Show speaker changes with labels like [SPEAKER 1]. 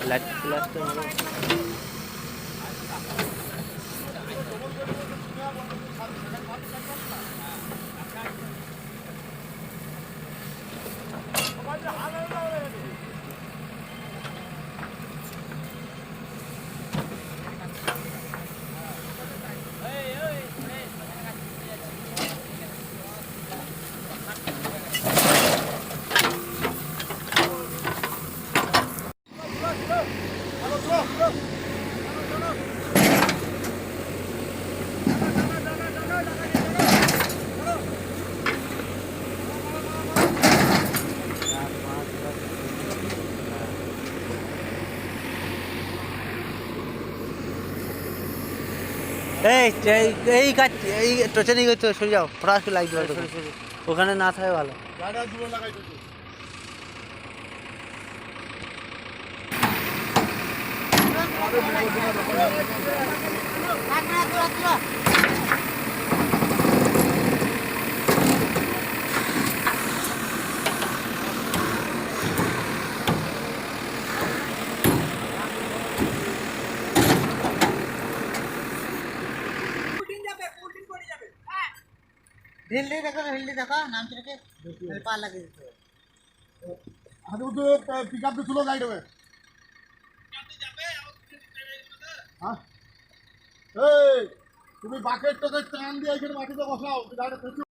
[SPEAKER 1] Light ফ্ল্যাশটা মারো। এই এই এই কাজ এই টোচে নিয়ে গেছো, সরে যাও, ফরাস লাইট দেওয়া ওখানে না থাকে ভালো।
[SPEAKER 2] हिल्ली देखो नाम के पार लगे
[SPEAKER 3] हाथ उठो, पिकअप पे तुलो गाइड में। हाँ, ए, तुम्हें बाकेट तो टान दिया इधर माटी तो बसाओ, गाड़ी